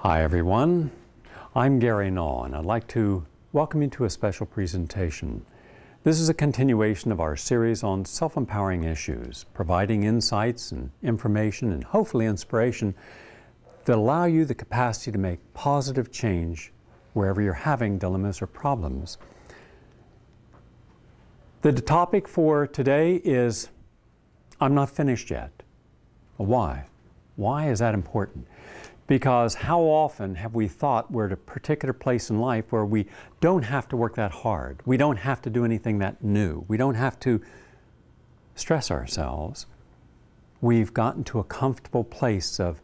Hi everyone, I'm Gary Null and I'd like to welcome you to a special presentation. This is a continuation of our series on self-empowering issues, providing insights and information and hopefully inspiration that allow you the capacity to make positive change wherever you're having dilemmas or problems. The topic for today is, I'm not finished yet. Why? Why is that important? Because how often have we thought we're at a particular place in life where we don't have to work that hard. We don't have to do anything that new. We don't have to stress ourselves. We've gotten to a comfortable place of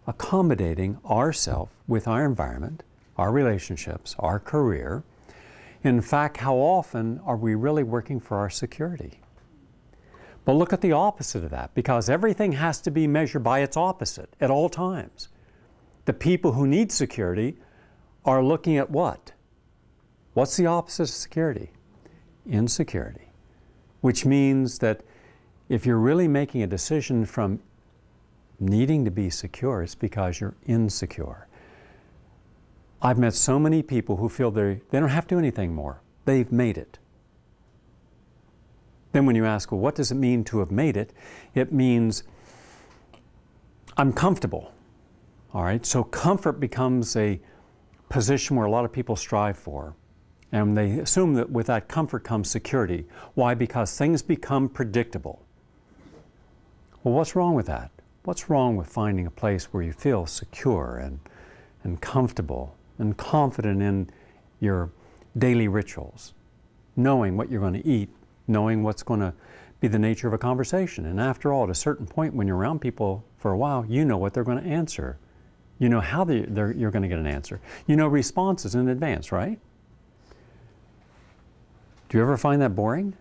accommodating ourselves with our environment, our relationships, our career. In fact, how often are we really working for our security? But look at the opposite of that, because everything has to be measured by its opposite at all times. The people who need security are looking at what? What's the opposite of security? Insecurity. Which means that if you're really making a decision from needing to be secure, it's because you're insecure. I've met so many people who feel they don't have to do anything more. They've made it. Then when you ask, well, what does it mean to have made it? It means I'm comfortable. All right, so comfort becomes a position where a lot of people strive for. And they assume that with that comfort comes security. Why? Because things become predictable. Well, what's wrong with that? What's wrong with finding a place where you feel secure and comfortable and confident in your daily rituals, knowing what you're going to eat, knowing what's going to be the nature of a conversation. And after all, at a certain point when you're around people for a while, you know what they're going to answer. You know how you're going to get an answer. You know responses in advance, right? Do you ever find that boring?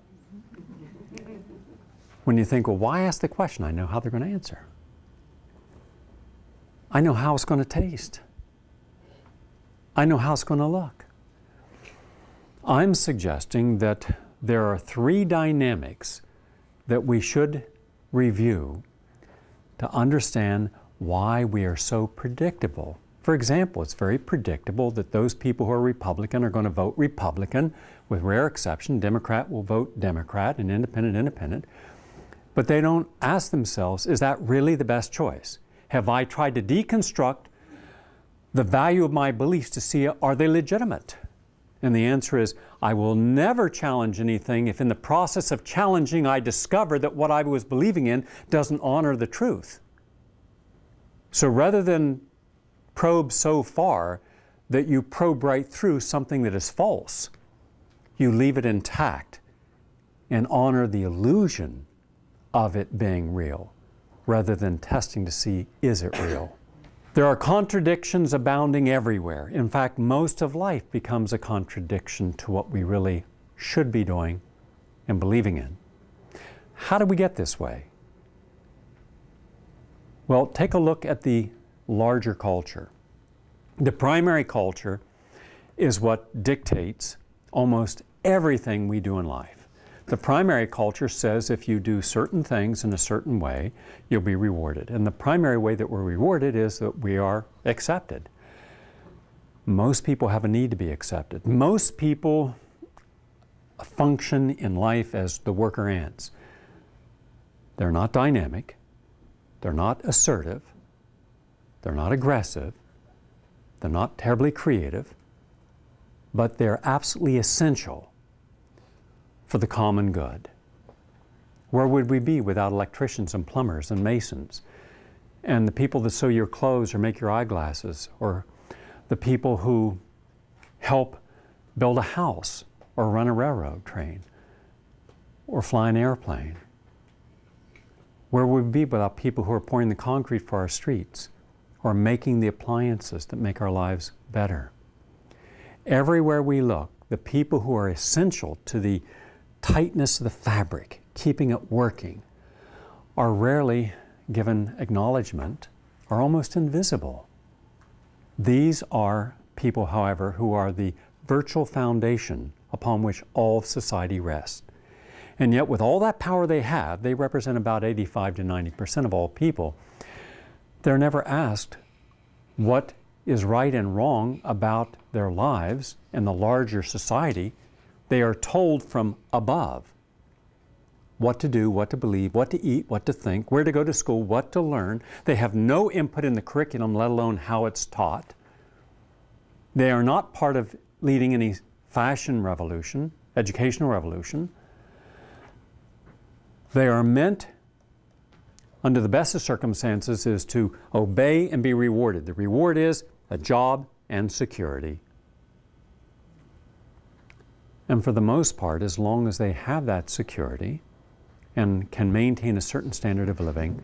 When you think, well, why ask the question? I know how they're going to answer. I know how it's going to taste. I know how it's going to look. I'm suggesting that there are three dynamics that we should review to understand why we are so predictable. For example, it's very predictable that those people who are Republican are going to vote Republican. With rare exception, Democrat will vote Democrat and independent. But they don't ask themselves, is that really the best choice? Have I tried to deconstruct the value of my beliefs to see, are they legitimate? And the answer is, I will never challenge anything if in the process of challenging I discover that what I was believing in doesn't honor the truth. So rather than probe so far that you probe right through something that is false, you leave it intact and honor the illusion of it being real, rather than testing to see, is it real? There are contradictions abounding everywhere. In fact, most of life becomes a contradiction to what we really should be doing and believing in. How do we get this way? Well, take a look at the larger culture. The primary culture is what dictates almost everything we do in life. The primary culture says if you do certain things in a certain way, you'll be rewarded. And the primary way that we're rewarded is that we are accepted. Most people have a need to be accepted. Most people function in life as the worker ants. They're not dynamic. They're not assertive, they're not aggressive, they're not terribly creative, but they're absolutely essential for the common good. Where would we be without electricians and plumbers and masons, and the people that sew your clothes or make your eyeglasses, or the people who help build a house or run a railroad train or fly an airplane? Where would we be without people who are pouring the concrete for our streets or making the appliances that make our lives better? Everywhere we look, the people who are essential to the tightness of the fabric, keeping it working, are rarely given acknowledgement, are almost invisible. These are people, however, who are the virtual foundation upon which all of society rests. And yet with all that power they have, they represent about 85 to 90% of all people. They're never asked, what is right and wrong about their lives and the larger society. They are told from above what to do, what to believe, what to eat, what to think, where to go to school, what to learn. They have no input in the curriculum, let alone how it's taught. They are not part of leading any fashion revolution, educational revolution. They are meant, under the best of circumstances, is to obey and be rewarded. The reward is a job and security. And for the most part, as long as they have that security and can maintain a certain standard of living,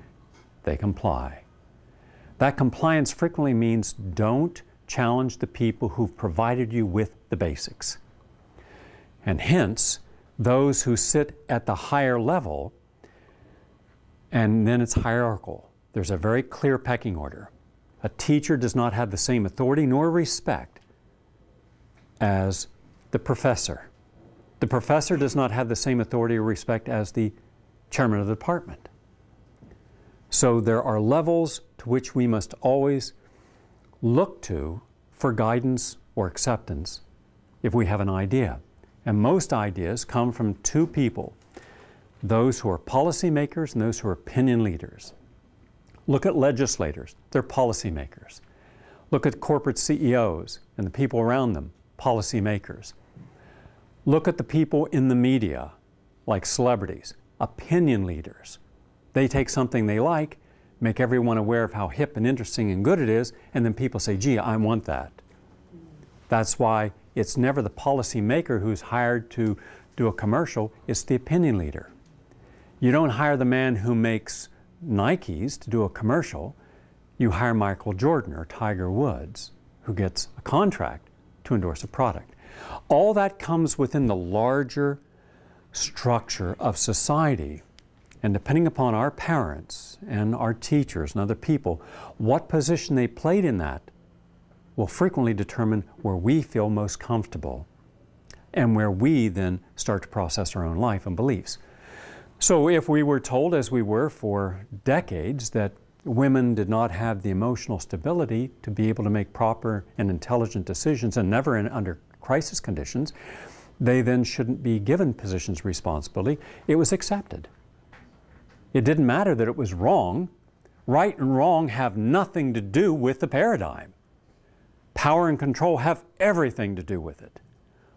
they comply. That compliance frequently means don't challenge the people who've provided you with the basics. And hence, those who sit at the higher level, and then it's hierarchical. There's a very clear pecking order. A teacher does not have the same authority nor respect as the professor. The professor does not have the same authority or respect as the chairman of the department. So there are levels to which we must always look to for guidance or acceptance if we have an idea. And most ideas come from two people, those who are policymakers and those who are opinion leaders. Look at legislators, they're policymakers. Look at corporate CEOs and the people around them, policymakers. Look at the people in the media, like celebrities, opinion leaders. They take something they like, make everyone aware of how hip and interesting and good it is, and then people say, gee, I want that. That's why it's never the policymaker who's hired to do a commercial, it's the opinion leader. You don't hire the man who makes Nikes to do a commercial. You hire Michael Jordan or Tiger Woods, who gets a contract to endorse a product. All that comes within the larger structure of society. And depending upon our parents and our teachers and other people, what position they played in that will frequently determine where we feel most comfortable and where we then start to process our own life and beliefs. So if we were told, as we were for decades, that women did not have the emotional stability to be able to make proper and intelligent decisions, and never under crisis conditions, they then shouldn't be given positions of responsibility, it was accepted. It didn't matter that it was wrong. Right and wrong have nothing to do with the paradigm. Power and control have everything to do with it.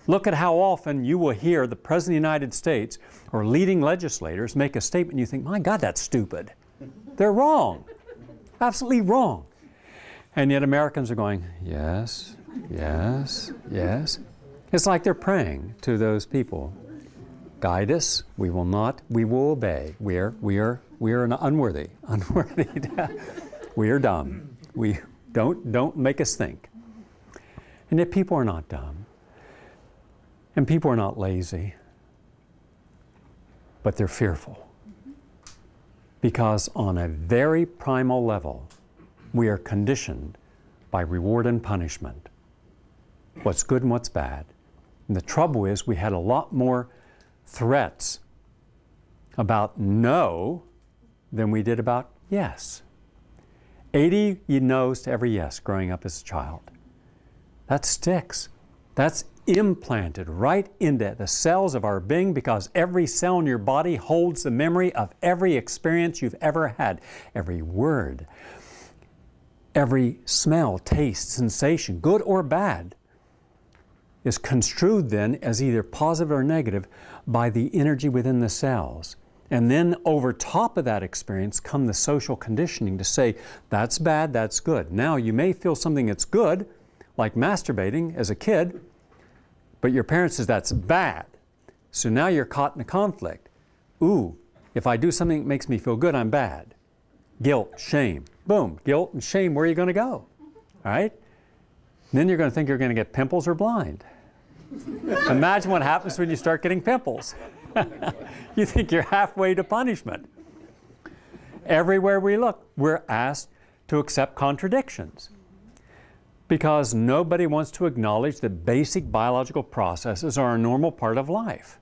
Look at how often you will hear the President of the United States or leading legislators make a statement and you think, my God, that's stupid. They're wrong. Absolutely wrong. And yet Americans are going, yes, yes, yes. It's like they're praying to those people. Guide us, we will not, we will obey. We are unworthy. We are dumb. We don't make us think. And yet people are not dumb. And people are not lazy, but they're fearful. Because on a very primal level, we are conditioned by reward and punishment. What's good and what's bad. And the trouble is we had a lot more threats about no than we did about yes. 80 no's to every yes growing up as a child. That sticks. That's implanted right into the cells of our being, because every cell in your body holds the memory of every experience you've ever had. Every word, every smell, taste, sensation, good or bad, is construed then as either positive or negative by the energy within the cells. And then over top of that experience come the social conditioning to say, that's bad, that's good. Now you may feel something that's good, like masturbating as a kid, but your parent says that's bad. So now you're caught in a conflict. Ooh, if I do something that makes me feel good, I'm bad. Guilt, shame. Boom, guilt and shame, where are you going to go? All right? And then you're going to think you're going to get pimples or blind. Imagine what happens when you start getting pimples. You think you're halfway to punishment. Everywhere we look, we're asked to accept contradictions, because nobody wants to acknowledge that basic biological processes are a normal part of life.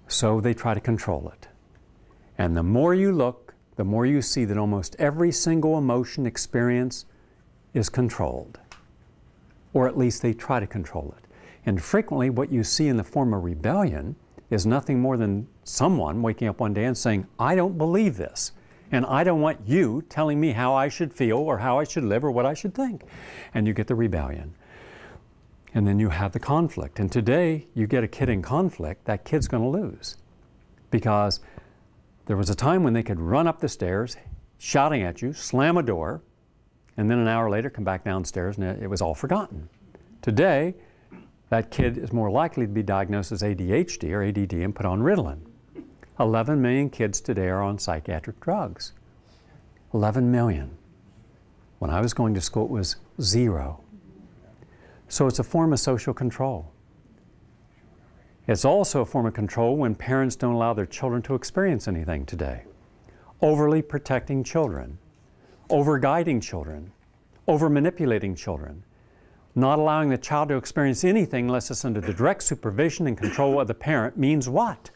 So they try to control it. And the more you look, the more you see that almost every single emotion, experience, is controlled, or at least they try to control it. And frequently what you see in the form of rebellion is nothing more than someone waking up one day and saying, I don't believe this, and I don't want you telling me how I should feel or how I should live or what I should think. And you get the rebellion. And then you have the conflict. And today, you get a kid in conflict, that kid's going to lose. Because there was a time when they could run up the stairs, shouting at you, slam a door, and then an hour later come back downstairs and it was all forgotten. Today, that kid is more likely to be diagnosed as ADHD or ADD and put on Ritalin. 11 million kids today are on psychiatric drugs. 11 million. When I was going to school, it was 0. So it's a form of social control. It's also a form of control when parents don't allow their children to experience anything today. Overly protecting children, over-guiding children, over-manipulating children, not allowing the child to experience anything unless it's under the direct supervision and control of the parent means what?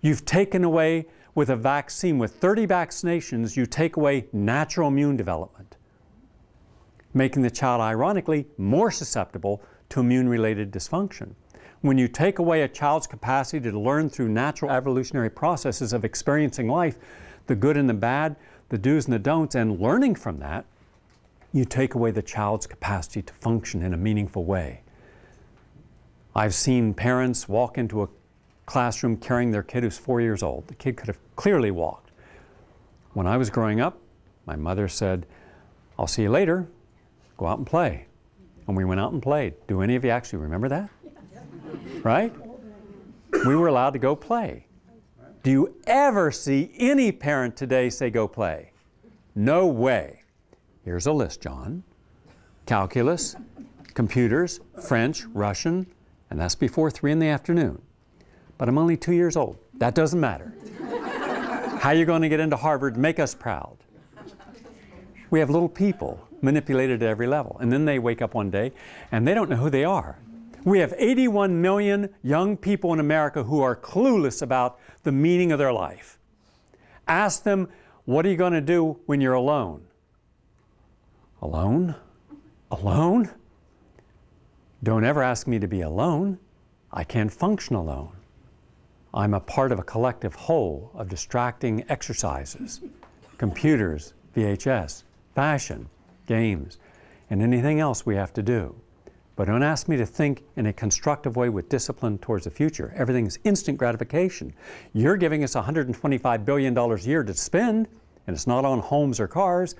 You've taken away, with a vaccine, with 30 vaccinations, you take away natural immune development, making the child, ironically, more susceptible to immune-related dysfunction. When you take away a child's capacity to learn through natural evolutionary processes of experiencing life, the good and the bad, the do's and the don'ts, and learning from that, you take away the child's capacity to function in a meaningful way. I've seen parents walk into a classroom carrying their kid who's 4 years old. The kid could have clearly walked. When I was growing up, my mother said, I'll see you later. Go out and play. And we went out and played. Do any of you actually remember that? Right? We were allowed to go play. Do you ever see any parent today say go play? No way. Here's a list, John. Calculus, computers, French, Russian, and that's before 3 in the afternoon. But I'm only 2 years old. That doesn't matter. How are you going to get into Harvard? Make us proud. We have little people manipulated at every level. And then they wake up one day and they don't know who they are. We have 81 million young people in America who are clueless about the meaning of their life. Ask them, what are you going to do when you're alone? Alone? Alone? Don't ever ask me to be alone. I can't function alone. I'm a part of a collective whole of distracting exercises, computers, VHS, fashion, games, and anything else we have to do. But don't ask me to think in a constructive way with discipline towards the future. Everything's instant gratification. You're giving us $125 billion a year to spend, and it's not on homes or cars.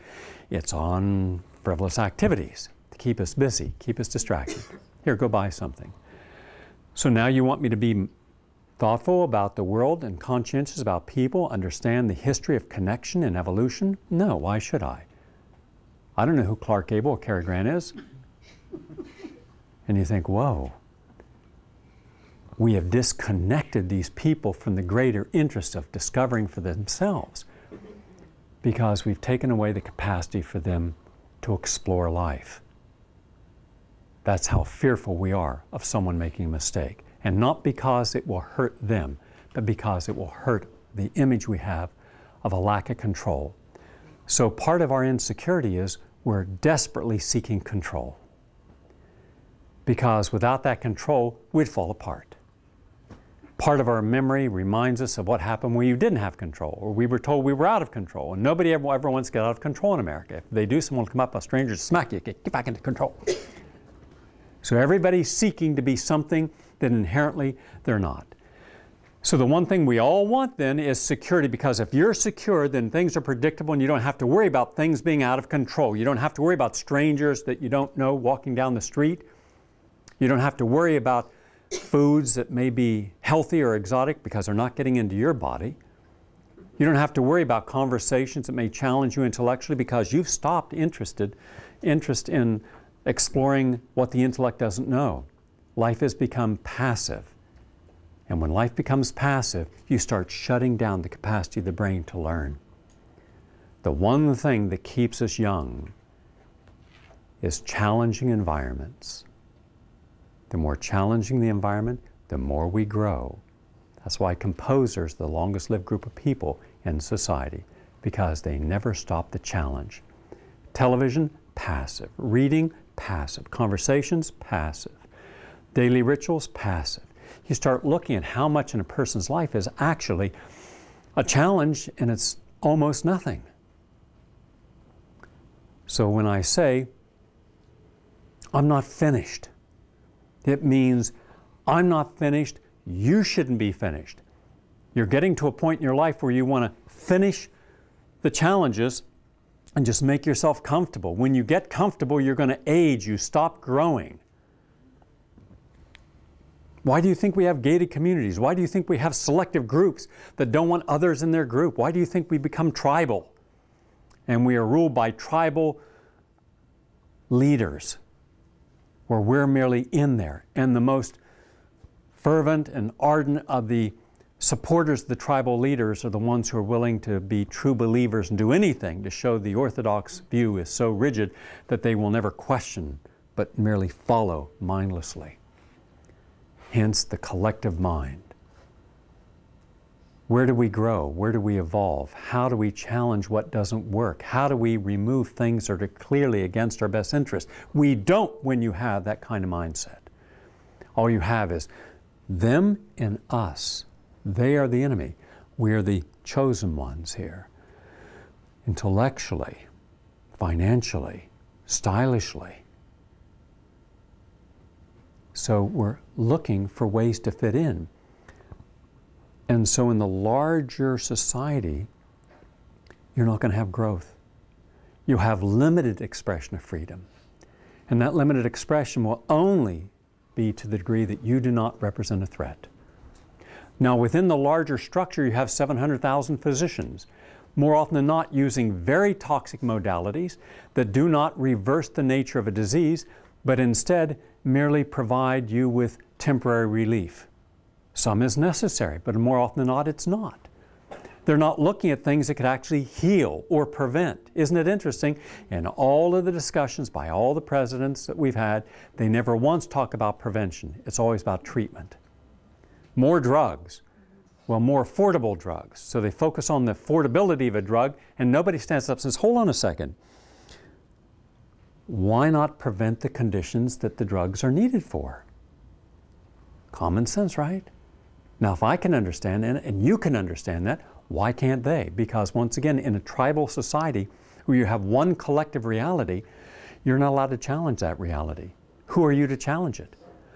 It's on frivolous activities to keep us busy, keep us distracted. Here, go buy something. So now you want me to be thoughtful about the world and conscientious about people, understand the history of connection and evolution? No, why should I? I don't know who Clark Gable or Cary Grant is. And you think, whoa, we have disconnected these people from the greater interest of discovering for themselves because we've taken away the capacity for them to explore life. That's how fearful we are of someone making a mistake. And not because it will hurt them, but because it will hurt the image we have of a lack of control. So part of our insecurity is we're desperately seeking control. Because without that control, we'd fall apart. Part of our memory reminds us of what happened when you didn't have control, or we were told we were out of control. And nobody ever wants to get out of control in America. If they do, someone will come up, a stranger, smack you, get back into control. So everybody's seeking to be something that inherently they're not. So the one thing we all want then is security, because if you're secure, then things are predictable and you don't have to worry about things being out of control. You don't have to worry about strangers that you don't know walking down the street. You don't have to worry about foods that may be healthy or exotic because they're not getting into your body. You don't have to worry about conversations that may challenge you intellectually because you've stopped interest in exploring what the intellect doesn't know. Life has become passive. And when life becomes passive, you start shutting down the capacity of the brain to learn. The one thing that keeps us young is challenging environments. The more challenging the environment, the more we grow. That's why composers are the longest lived group of people in society, because they never stop the challenge. Television passive. Reading, passive. Conversations, passive. Daily rituals, passive. You start looking at how much in a person's life is actually a challenge, and it's almost nothing. So when I say, I'm not finished, it means I'm not finished, you shouldn't be finished. You're getting to a point in your life where you want to finish the challenges and just make yourself comfortable. When you get comfortable, you're going to age, you stop growing. Why do you think we have gated communities? Why do you think we have selective groups that don't want others in their group? Why do you think we become tribal? And we are ruled by tribal leaders, where we're merely in there. And the most fervent and ardent of the supporters of the tribal leaders are the ones who are willing to be true believers and do anything to show the orthodox view is so rigid that they will never question, but merely follow mindlessly. Hence the collective mind. Where do we grow? Where do we evolve? How do we challenge what doesn't work? How do we remove things that are clearly against our best interest? We don't when you have that kind of mindset. All you have is them and us. They are the enemy. We are the chosen ones here. Intellectually, financially, stylishly. So we're looking for ways to fit in. And so in the larger society, you're not going to have growth. You have limited expression of freedom. And that limited expression will only be to the degree that you do not represent a threat. Now, within the larger structure, you have 700,000 physicians, more often than not using very toxic modalities that do not reverse the nature of a disease, but instead merely provide you with temporary relief. Some is necessary, but more often than not, it's not. They're not looking at things that could actually heal or prevent. Isn't it interesting? In all of the discussions by all the presidents that we've had, they never once talk about prevention. It's always about treatment. More drugs. Well, more affordable drugs. So they focus on the affordability of a drug, and nobody stands up and says, hold on a second. Why not prevent the conditions that the drugs are needed for? Common sense, right? Now, if I can understand that, and you can understand that, why can't they? Because once again, in a tribal society where you have one collective reality, you're not allowed to challenge that reality. Who are you to challenge it?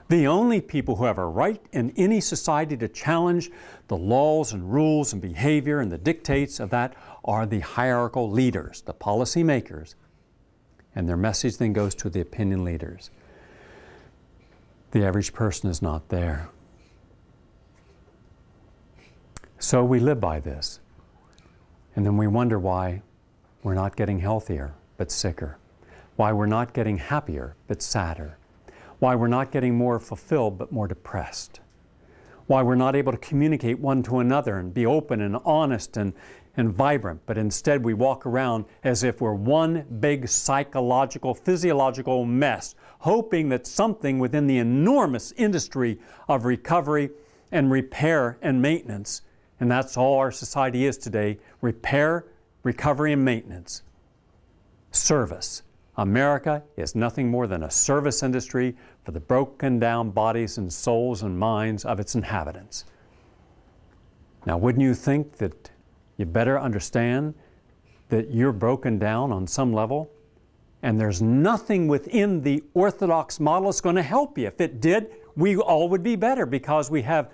The only people who have a right in any society to challenge the laws and rules and behavior and the dictates of that are the hierarchical leaders, the policy makers. And their message then goes to the opinion leaders. The average person is not there. So we live by this. And then we wonder why we're not getting healthier, but sicker. Why we're not getting happier, but sadder. Why we're not getting more fulfilled, but more depressed. Why we're not able to communicate one to another and be open and honest and vibrant, but instead we walk around as if we're one big psychological, physiological mess, hoping that something within the enormous industry of recovery and repair and maintenance, and that's all our society is today, repair, recovery, and maintenance. Service. America is nothing more than a service industry for the broken down bodies and souls and minds of its inhabitants. Now, wouldn't you think that you better understand that you're broken down on some level? And there's nothing within the orthodox model that's going to help you. If it did, we all would be better because we have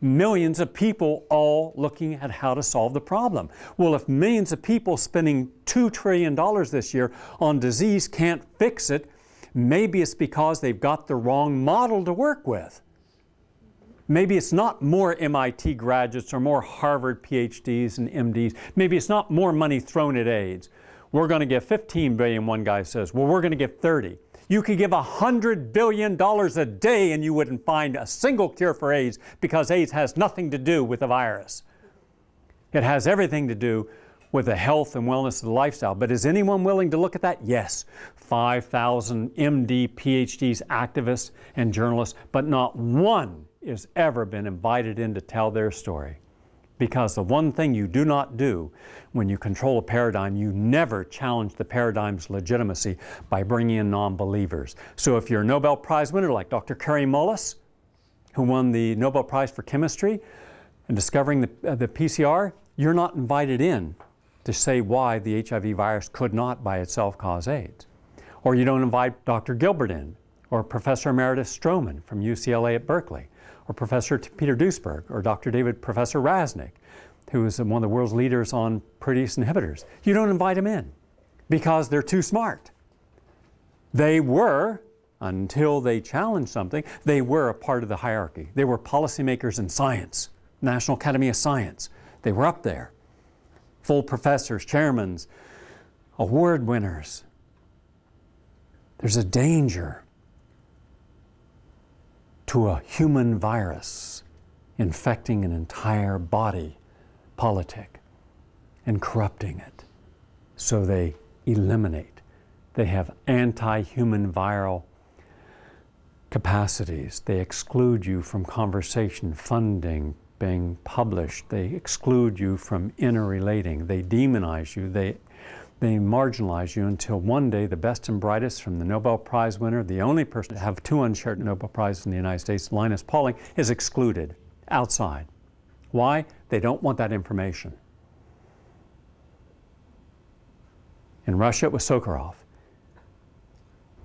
millions of people all looking at how to solve the problem. Well, if millions of people spending $2 trillion this year on disease can't fix it, maybe it's because they've got the wrong model to work with. Maybe it's not more MIT graduates or more Harvard PhDs and MDs. Maybe it's not more money thrown at AIDS. We're going to give $15 billion, one guy says. Well, we're going to give 30. You could give $100 billion a day and you wouldn't find a single cure for AIDS because AIDS has nothing to do with the virus. It has everything to do with the health and wellness of the lifestyle. But is anyone willing to look at that? Yes. 5,000 MD, PhDs, activists, and journalists, but not one has ever been invited in to tell their story. Because the one thing you do not do when you control a paradigm, you never challenge the paradigm's legitimacy by bringing in non-believers. So if you're a Nobel Prize winner like Dr. Kary Mullis, who won the Nobel Prize for Chemistry and discovering the PCR, you're not invited in to say why the HIV virus could not by itself cause AIDS. Or you don't invite Dr. Gilbert in, or Professor Emeritus Stroman from UCLA at Berkeley, or Professor Peter Duisberg, or Dr. Professor Raznick, who is one of the world's leaders on protease inhibitors. You don't invite them in because they're too smart. They were, until they challenged something, they were a part of the hierarchy. They were policymakers in science, National Academy of Science. They were up there. Full professors, chairmen, award winners. There's a danger to a human virus infecting an entire body politic and corrupting it. So they eliminate. They have anti-human viral capacities. They exclude you from conversation, funding, being published. They exclude you from interrelating. They demonize you. They marginalize you until one day the best and brightest, from the Nobel Prize winner, the only person to have 2 unshared Nobel Prizes in the United States, Linus Pauling, is excluded outside. Why? They don't want that information. In Russia, it was Sakharov,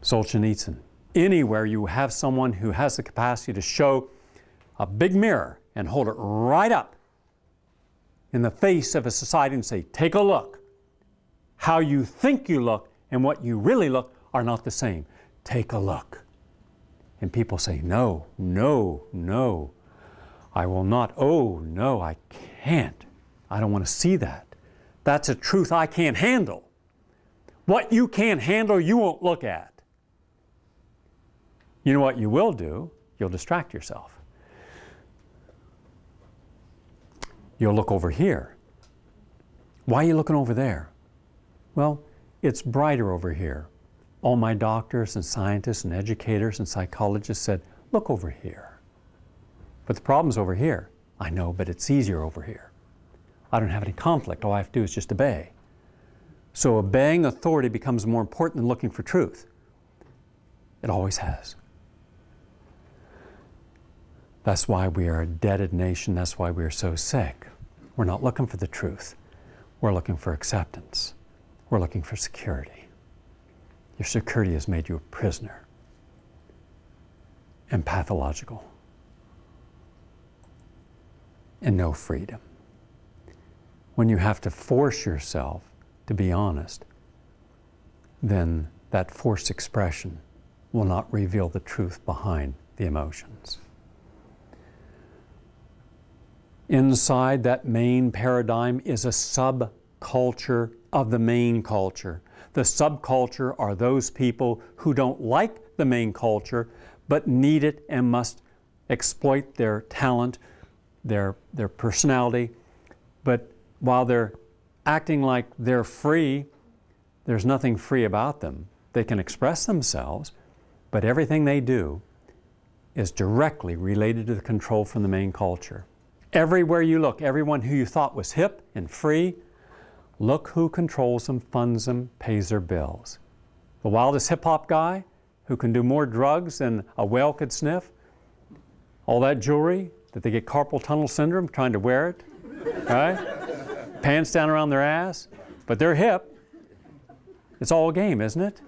Solzhenitsyn. Anywhere you have someone who has the capacity to show a big mirror and hold it right up in the face of a society and say, take a look. How you think you look and what you really look are not the same. Take a look. And people say, no, no, no. I will not. Oh, no, I can't. I don't want to see that. That's a truth I can't handle. What you can't handle, you won't look at. You know what you will do? You'll distract yourself. You'll look over here. Why are you looking over there? Well, it's brighter over here. All my doctors and scientists and educators and psychologists said, look over here. But the problem's over here. I know, but it's easier over here. I don't have any conflict. All I have to do is just obey. So obeying authority becomes more important than looking for truth. It always has. That's why we are a debted nation. That's why we are so sick. We're not looking for the truth. We're looking for acceptance. We're looking for security. Your security has made you a prisoner and pathological and no freedom. When you have to force yourself to be honest, then that forced expression will not reveal the truth behind the emotions. Inside that main paradigm is a subculture of the main culture. The subculture are those people who don't like the main culture, but need it and must exploit their talent, their personality. But while they're acting like they're free, there's nothing free about them. They can express themselves, but everything they do is directly related to the control from the main culture. Everywhere you look, everyone who you thought was hip and free, look who controls them, funds them, pays their bills. The wildest hip-hop guy who can do more drugs than a whale could sniff, all that jewelry that they get carpal tunnel syndrome trying to wear it, right? Pants down around their ass, but they're hip. It's all a game, isn't it?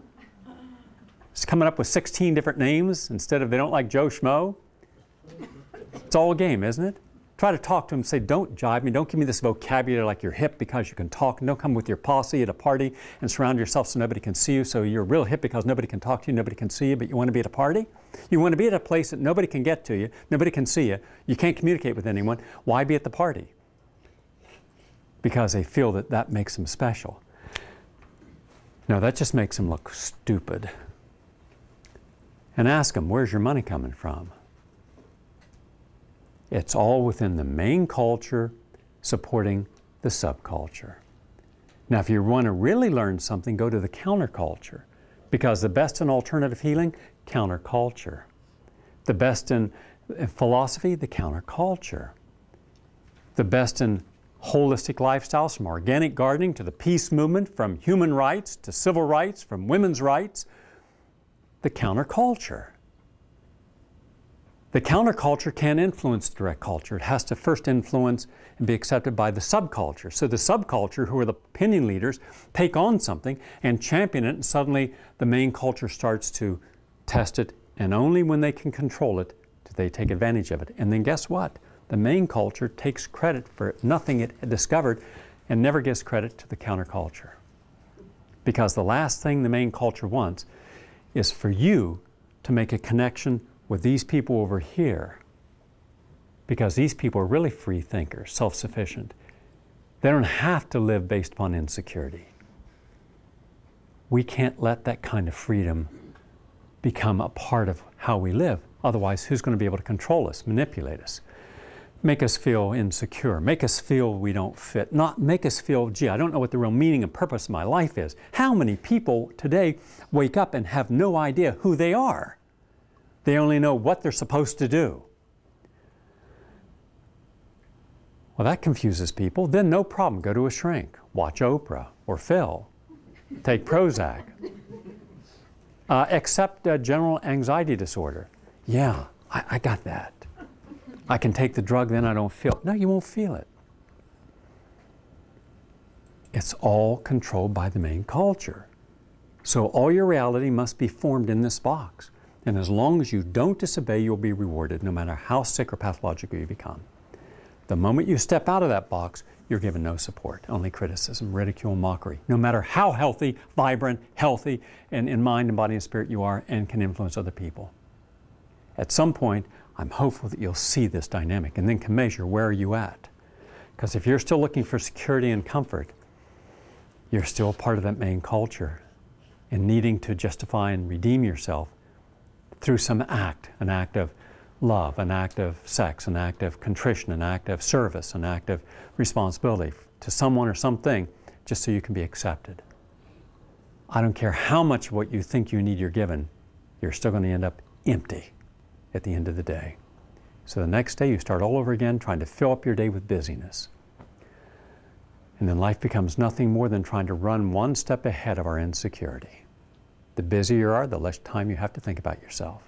It's coming up with 16 different names instead of they don't like Joe Schmo. It's all a game, isn't it? Try to talk to them, say, don't jibe me, don't give me this vocabulary like you're hip because you can talk, and don't come with your posse at a party and surround yourself so nobody can see you, so you're real hip because nobody can talk to you, nobody can see you, but you want to be at a party? You want to be at a place that nobody can get to you, nobody can see you, you can't communicate with anyone. Why be at the party? Because they feel that that makes them special. No, that just makes them look stupid. And ask them, where's your money coming from? It's all within the main culture supporting the subculture. Now, if you want to really learn something, go to the counterculture, because the best in alternative healing, counterculture. The best in philosophy, the counterculture. the best in holistic lifestyles, from organic gardening to the peace movement, from human rights to civil rights, from women's rights, the counterculture. The counterculture can't influence direct culture. It has to first influence and be accepted by the subculture. So the subculture, who are the opinion leaders, take on something and champion it, and suddenly the main culture starts to test it, and only when they can control it do they take advantage of it. And then guess what? The main culture takes credit for nothing it had discovered and never gives credit to the counterculture. Because the last thing the main culture wants is for you to make a connection with these people over here, because these people are really free thinkers, self-sufficient. They don't have to live based upon insecurity. We can't let that kind of freedom become a part of how we live. Otherwise, who's going to be able to control us, manipulate us, make us feel insecure, make us feel we don't fit, not make us feel, gee, I don't know what the real meaning and purpose of my life is. How many people today wake up and have no idea who they are? They only know what they're supposed to do. Well, that confuses people. Then no problem. Go to a shrink. Watch Oprah or Phil. Take Prozac. Accept general anxiety disorder. Yeah, I got that. I can take the drug, then I don't feel it. No, you won't feel it. It's all controlled by the main culture. So all your reality must be formed in this box. And as long as you don't disobey, you'll be rewarded, no matter how sick or pathological you become. The moment you step out of that box, you're given no support, only criticism, ridicule, mockery, no matter how healthy, vibrant, healthy, and in mind and body and spirit you are and can influence other people. At some point, I'm hopeful that you'll see this dynamic and then can measure where are you at. Because if you're still looking for security and comfort, you're still part of that main culture and needing to justify and redeem yourself through some act, an act of love, an act of sex, an act of contrition, an act of service, an act of responsibility to someone or something, just so you can be accepted. I don't care how much of what you think you need you're given, you're still going to end up empty at the end of the day. So the next day you start all over again, trying to fill up your day with busyness. And then life becomes nothing more than trying to run one step ahead of our insecurity. The busier you are, the less time you have to think about yourself.